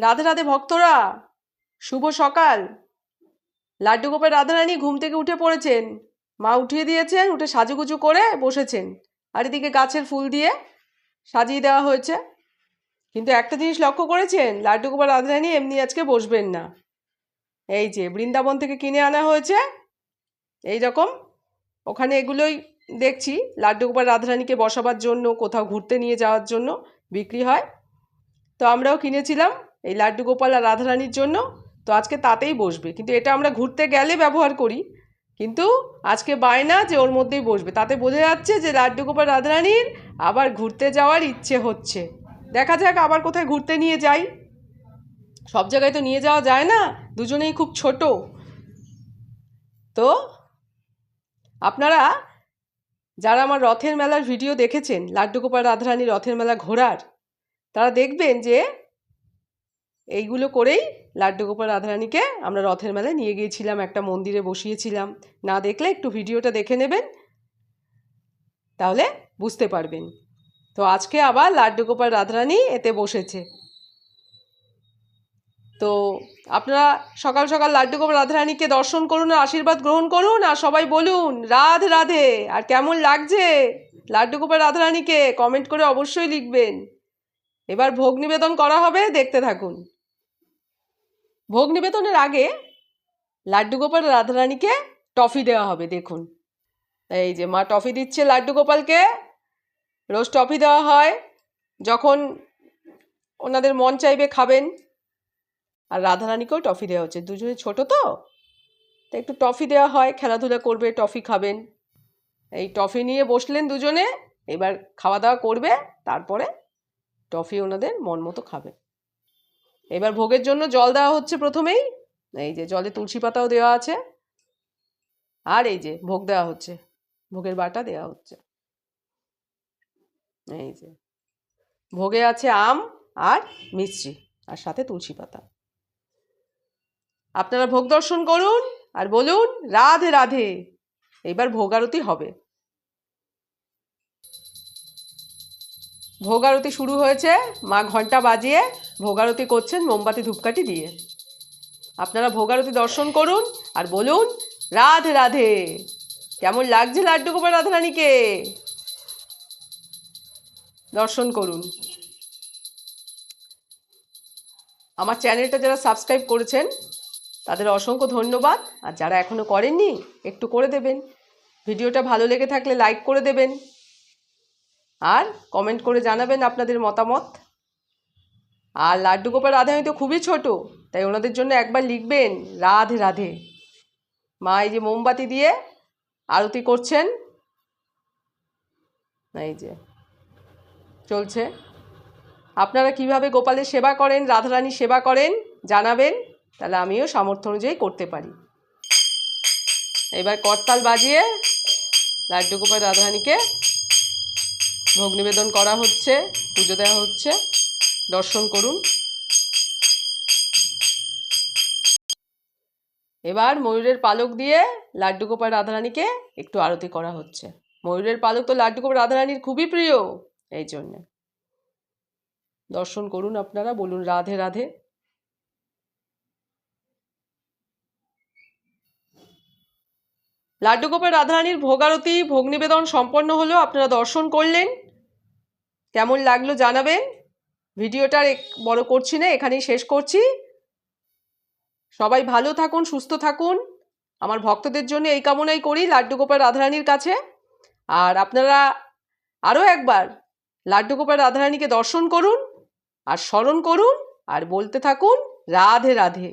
রাধে রাধে ভক্তরা, শুভ সকাল। লাড্ডু গোপাল রাধারানী ঘুম থেকে উঠে পড়েছেন। মা উঠিয়ে দিয়েছেন, উঠে সাজুগুজু করে বসেছেন। আর এদিকে গাছের ফুল দিয়ে সাজিয়ে দেওয়া হয়েছে। কিন্তু একটা জিনিস লক্ষ্য করেছেন, লাড্ডু গোপাল রাধারানী এমনি আজকে বসবেন না। এই যে বৃন্দাবন থেকে কিনে আনা হয়েছে এই রকম, ওখানে এগুলোই দেখছি লাড্ডু গোপাল রাধারানীকে বসাবার জন্য, কোথাও ঘুরতে নিয়ে যাওয়ার জন্য বিক্রি হয়। তো আমরাও কিনেছিলাম এই লাড্ডু গোপাল আর রাধারানীর জন্য। তো আজকে তাতেই বসবে, কিন্তু এটা আমরা ঘুরতে গেলে ব্যবহার করি, কিন্তু আজকে বায়না যে ওর মধ্যেই বসবে। তাতে বোঝা যাচ্ছে যে লাড্ডু গোপাল রাধারানীর আবার ঘুরতে যাওয়ার ইচ্ছে হচ্ছে। দেখা যাক আবার কোথায় ঘুরতে নিয়ে যাই। সব জায়গায় তো নিয়ে যাওয়া যায় না, দুজনেই খুব ছোট। তো আপনারা যারা আমার রথের মেলার ভিডিও দেখেছেন, লাড্ডু গোপাল রাধারানী রথের মেলা ঘোরার, তারা দেখবেন যে এইগুলো করেই লাড্ডু গোপাল রাধারানীকে আমরা রথের মেলায় নিয়ে গিয়েছিলাম, একটা মন্দিরে বসিয়েছিলাম। না দেখলে একটু ভিডিওটা দেখে নেবেন, তাহলে বুঝতে পারবেন। তো আজকে আবার লাড্ডু গোপাল রাধারানী এতে বসেছে। তো আপনারা সকাল সকাল লাড্ডু গোপাল রাধারানীকে দর্শন করুন আর আশীর্বাদ গ্রহণ করুন, আর সবাই বলুন রাধে রাধে। আর কেমন লাগছে লাড্ডু গোপাল রাধারানীকে কমেন্ট করে অবশ্যই লিখবেন। এবার ভোগ নিবেদন করা হবে, দেখতে থাকুন। ভোগ নিবেদনের আগে লাড্ডু গোপাল রাধারানীকে টফি দেওয়া হবে। দেখুন, এই যে মা টফি দিচ্ছে লাড্ডু গোপালকে। রোজ টফি দেওয়া হয় যখন ওনাদের মন চাইবে খাবেন। আর রাধারানীকেও টফি দেওয়া হচ্ছে, দুজনে ছোট তো, তাই একটু টফি দেওয়া হয়। খেলাধুলা করবে, টফি খাবেন। এই টফি নিয়ে বসলেন দুজনে, এবার খাওয়া দাওয়া করবে, তারপরে টফি ওনাদের মন মতো খাবে। এবার ভোগের জন্য জল দেওয়া হচ্ছে প্রথমেই। এই যে জলে তুলসী পাতাও দেওয়া আছে। আর এই যে ভোগ দেওয়া হচ্ছে, ভোগের বাটা দেওয়া হচ্ছে। এই যে ভোগে আছে আম আর মিষ্টি, আর সাথে তুলসী পাতা। আপনারা ভোগ দর্শন করুন আর বলুন রাধে রাধে। এবার ভোগ আরতি হবে। ভোগ আরতি শুরু হয়েছে। মা ঘন্টা বাজিয়ে ভোগ আরতি করছেন মোমবাতি ধূপকাঠি দিয়ে। আপনারা ভোগ আরতি দর্শন করুন আর বলুন রাধে রাধে। কেমন লাগছে লাড্ডু গোপাল রাধারানীকে দর্শন করুন। আমার চ্যানেলটা যারা সাবস্ক্রাইব করেছেন তাদের অসংখ্য ধন্যবাদ, আর যারা এখনও করেননি একটু করে দেবেন। ভিডিওটা ভালো লেগে থাকলে লাইক করে দেবেন, আর কমেন্ট করে জানাবেন আপনাদের মতামত। আর লাড্ডু গোপাল রাধারানী তো খুবই ছোট, তাই ওনাদের জন্য একবার লিখবেন রাধে রাধে। মা এই যে মোমবাতি দিয়ে আরতি করছেন, এই যে চলছে। আপনারা কিভাবে গোপালের সেবা করেন, রাধারানীর সেবা করেন জানাবেন, তাহলে আমিও সামর্থ্য অনুযায়ী করতে পারি। এবার করতাল বাজিয়ে লাড্ডু গোপাল রাধারানীকে ভোগ নিবেদন করা হচ্ছে, পুজো দেওয়া হচ্ছে। দর্শন করুন। এবার ময়ূরের পালক দিয়ে লাড্ডু গোপাল রাধারানীকে একটু আরতি করা হচ্ছে। ময়ূরের পালক তো লাড্ডু গোপাল রাধারানীর খুবই প্রিয়, এই জন্যে। দর্শন করুন আপনারা, বলুন রাধে রাধে। লাড্ডু গোপাল রাধারানীর ভোগ আরতি, ভোগ নিবেদন সম্পন্ন হলো। আপনারা দর্শন করলেন, কেমন লাগলো জানাবেন। ভিডিওটা বড় করছি না, এখানেই শেষ করছি। সবাই ভালো থাকুন, সুস্থ থাকুন। আমার ভক্তদের জন্য এই কামনাই করি লাড্ডু গোপাল রাধারানীর কাছে। আর আপনারা আরও একবার লাড্ডু গোপাল রাধারানীকে দর্শন করুন আর স্মরণ করুন আর বলতে থাকুন রাধে রাধে।